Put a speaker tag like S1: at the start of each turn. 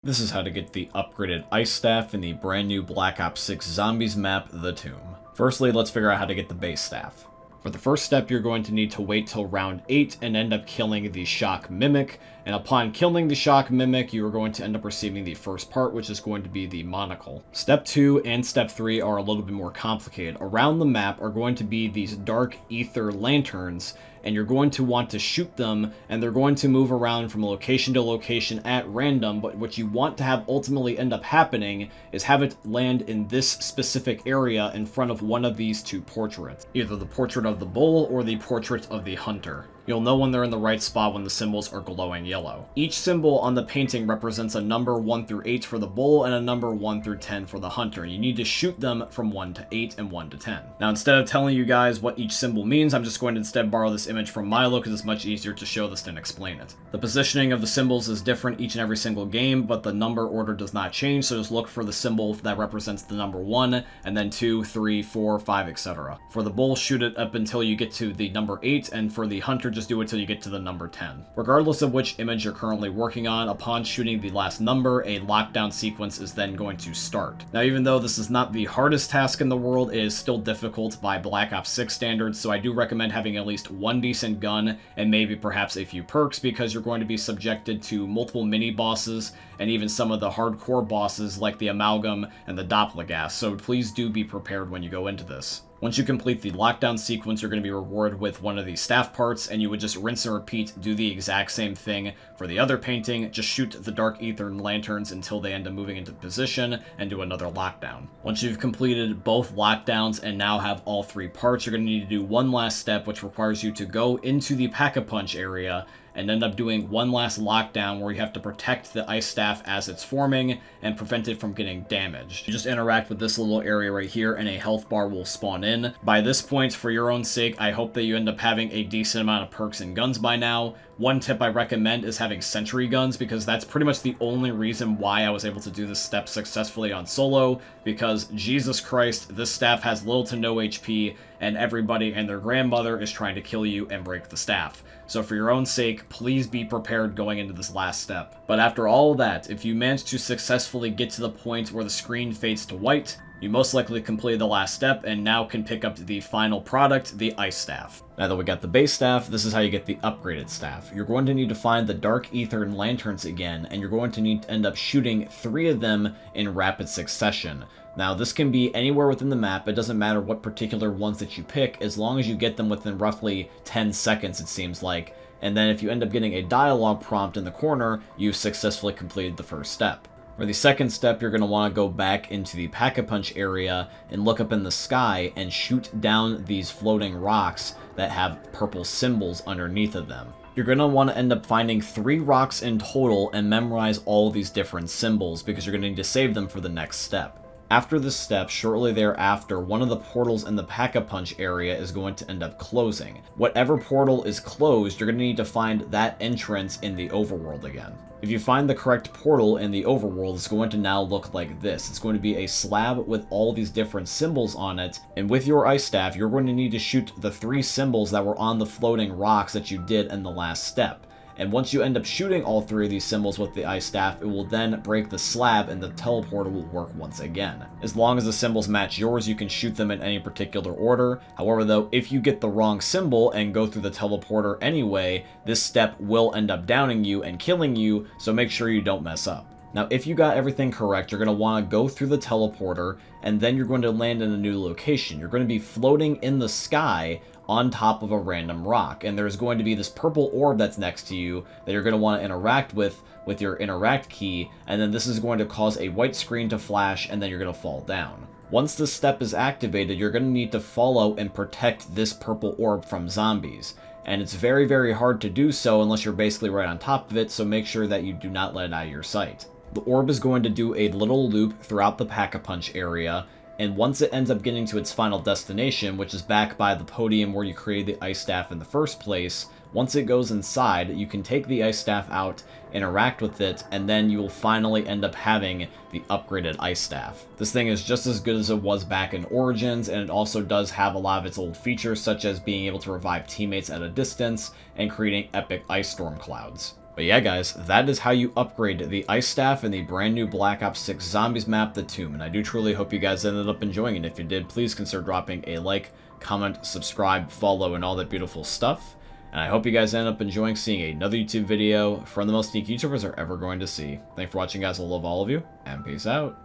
S1: This is how to get the upgraded Ice Staff in the brand new Black Ops 6 Zombies map, The Tomb. Firstly, let's figure out how to get the base staff. For the first step, you're going to need to wait till round 8 and end up killing the Shock Mimic, and upon killing the Shock Mimic, you are going to end up receiving the first part, which is going to be the monocle. Step 2 and Step 3 are a little bit more complicated. Around the map are going to be these dark ether lanterns, and you're going to want to shoot them, and they're going to move around from location to location at random, but what you want to have ultimately end up happening is have it land in this specific area in front of one of these two portraits, either the portrait of the bull or the portrait of the hunter. You'll know when they're in the right spot when the symbols are glowing yellow. Each symbol on the painting represents a number 1 through 8 for the bull and a number 1 through 10 for the hunter. You need to shoot them from 1 to 8 and 1 to 10. Now, instead of telling you guys what each symbol means, I'm just going to instead borrow this image from Milo because it's much easier to show this than explain it. The positioning of the symbols is different each and every single game, but the number order does not change, so just look for the symbol that represents the number 1, and then 2, 3, 4, 5, etc. For the bull, shoot it up until you get to the number 8, and for the hunter, just do it until you get to the number 10. Regardless of which image you're currently working on, upon shooting the last number, a lockdown sequence is then going to start. Now, even though this is not the hardest task in the world, it is still difficult by Black Ops 6 standards, so I do recommend having at least one decent gun and maybe perhaps a few perks, because you're going to be subjected to multiple mini-bosses and even some of the hardcore bosses like the Amalgam and the Dopplergas, so please do be prepared when you go into this. Once you complete the lockdown sequence, you're going to be rewarded with one of these staff parts, and you would just rinse and repeat, do the exact same thing for the other painting, just shoot the dark ether lanterns until they end up moving into position, and do another lockdown. Once you've completed both lockdowns and now have all 3 parts, you're going to need to do one last step, which requires you to go into the Pack-a-Punch area and end up doing one last lockdown where you have to protect the ice staff as it's forming and prevent it from getting damaged. You just interact with this little area right here and a health bar will spawn in. By this point, for your own sake, I hope that you end up having a decent amount of perks and guns by now. One tip I recommend is having sentry guns, because that's pretty much the only reason why I was able to do this step successfully on solo, because Jesus Christ, this staff has little to no HP, and everybody and their grandmother is trying to kill you and break the staff. So for your own sake, please be prepared going into this last step. But after all of that, if you manage to successfully get to the point where the screen fades to white, you most likely completed the last step and now can pick up the final product, the ice staff. Now that we got the base staff, this is how you get the upgraded staff. You're going to need to find the dark ether lanterns again, and you're going to need to end up shooting 3 of them in rapid succession. Now, this can be anywhere within the map. It doesn't matter what particular ones that you pick, as long as you get them within roughly 10 seconds, it seems like. And then if you end up getting a dialogue prompt in the corner, you've successfully completed the first step. For the second step, you're going to want to go back into the Pack-a-Punch area and look up in the sky and shoot down these floating rocks that have purple symbols underneath of them. You're going to want to end up finding 3 rocks in total and memorize all these different symbols, because you're going to need to save them for the next step. After this step, shortly thereafter, one of the portals in the Pack-a-Punch area is going to end up closing. Whatever portal is closed, you're going to need to find that entrance in the overworld again. If you find the correct portal in the overworld, it's going to now look like this. It's going to be a slab with all these different symbols on it, and with your ice staff, you're going to need to shoot the 3 symbols that were on the floating rocks that you did in the last step. And once you end up shooting all 3 of these symbols with the ice staff, it will then break the slab and the teleporter will work once again. As long as the symbols match yours, you can shoot them in any particular order. However though, if you get the wrong symbol and go through the teleporter anyway, this step will end up downing you and killing you, so make sure you don't mess up. Now, if you got everything correct, you're going to want to go through the teleporter, and then you're going to land in a new location. You're going to be floating in the sky on top of a random rock, and there's going to be this purple orb that's next to you that you're going to want to interact with your interact key, and then this is going to cause a white screen to flash, and then you're going to fall down. Once this step is activated, you're going to need to follow and protect this purple orb from zombies. And it's very, very hard to do so unless you're basically right on top of it, so make sure that you do not let it out of your sight. The orb is going to do a little loop throughout the Pack-a-Punch area, and once it ends up getting to its final destination, which is back by the podium where you created the ice staff in the first place, once it goes inside, you can take the ice staff out, interact with it, and then you will finally end up having the upgraded ice staff. This thing is just as good as it was back in Origins, and it also does have a lot of its old features, such as being able to revive teammates at a distance and creating epic ice storm clouds. But yeah, guys, that is how you upgrade the Ice Staff in the brand new Black Ops 6 Zombies map, The Tomb. And I do truly hope you guys ended up enjoying it. If you did, please consider dropping a like, comment, subscribe, follow, and all that beautiful stuff. And I hope you guys end up enjoying seeing another YouTube video from the most unique YouTubers are ever going to see. Thanks for watching, guys. I love all of you, and peace out.